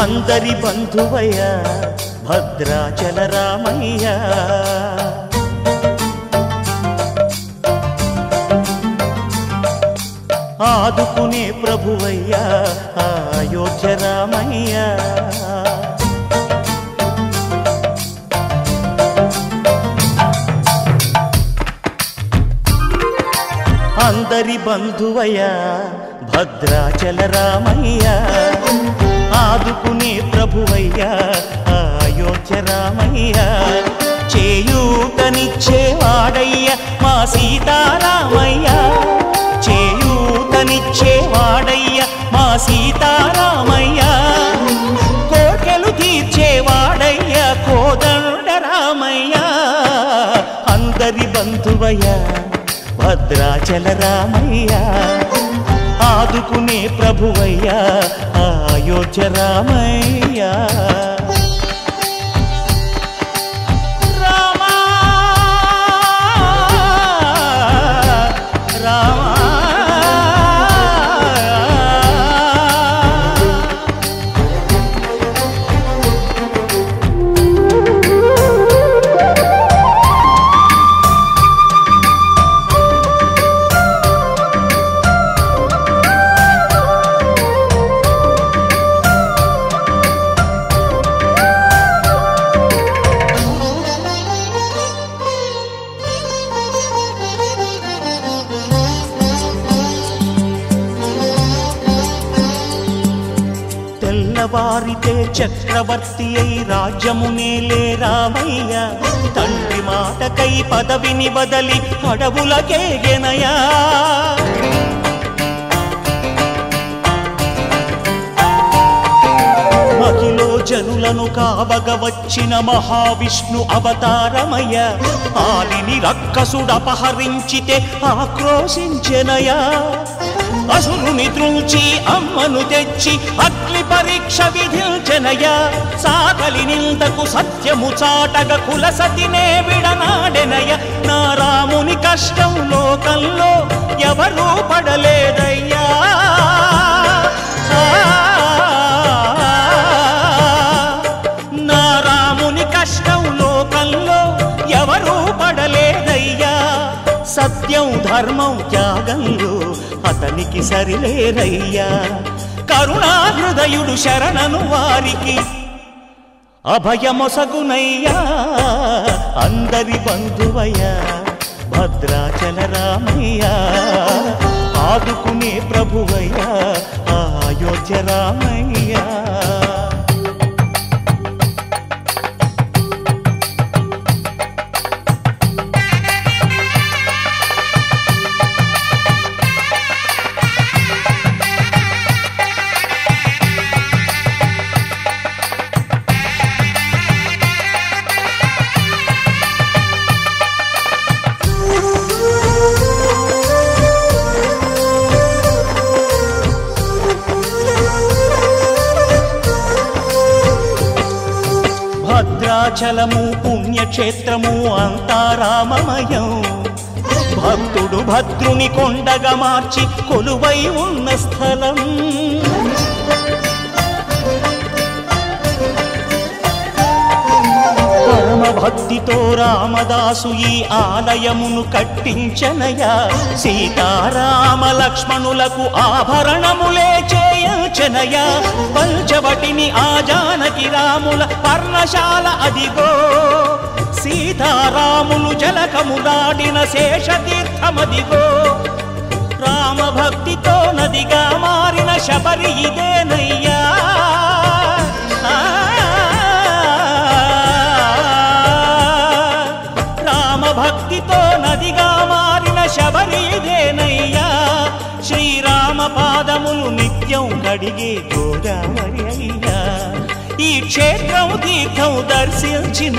అందరి బంధువయ్య భద్రాచల రామయ్య ఆదుకునే ప్రభువయ్య అయోధ్య రామయ్య అందరి బంధువయ్య భద్రాచల రామయ్య ఆదుకునే ప్రభువయ్య అయోధ్య రామయ్య చేయూతనిచ్చేవాడయ్య మా సీతారామయ్య చేయూతనిచ్చేవాడయ్య మా సీతారామయ్య కోర్కెలు తీర్చేవాడయ్య కోదండ రామయ్య అందరి బంధువయ్య భద్రాచల రామయ్య ఆదుకునే ప్రభువయ్య అయోధ్య రామయ్య తెల్లవారితే చక్రవర్తి అయి రాజ్యమునేలే రామయ్య తండ్రి మాటకై పదవిని బదలి అడవులకేగెనయా మహిలో జనులను కావగ వచ్చిన మహావిష్ణు అవతారమయ్య ఆలిని రక్కసుడపహరించితే ఆక్రోశించెనయా అసురుని త్రుంచి అమ్మను తెచ్చి అగ్ని పరీక్ష విధించెనయ్యా సాగలి నిందకు సత్యము చాటగ కులసతినే విడనాడెనయ్య నా రాముని కష్టం లోకంలో ఎవరూ పడలేదయ్యా నా రాముని కష్టం లోకంలో ఎవరూ పడలేదయ్యా సత్యం ధర్మం త్యాగంలో అతనికి సరిలేరయ్యా కరుణాహృదయుడు శరణను వారికి అభయమొసగునయ్యా అందరి బంధువయ్య భద్రాచల రామయ్య ఆదుకునే ప్రభువయ్య అయోధ్య రామయ్య భద్రాచలము పుణ్యక్షేత్రము అంతా రామమయం భక్తుడు భద్రుని కొండగా మార్చి కొలువై ఉన్న స్థలం పరమ భక్తితో రామదాసు ఈ ఆలయమును కట్టించనయా సీతారామ లక్ష్మణులకు ఆభరణములే చేయించనయా పంచవటిని ఆ జానకి రాముల పర్ణశాల అదిగో సీతారాములు జలకములాడిన శేషతీర్థమదిగో రామభక్తితో నదిగా మారిన శబరి ఇదేనయ్యా రామభక్తితో నదిగా మారిన శబరి ఇదేనయ్యా శ్రీరామ పాదములు నిత్యం కడిగే గోదావరి అయ్యా ఈ క్షేత్రం తీర్థం దర్శించిన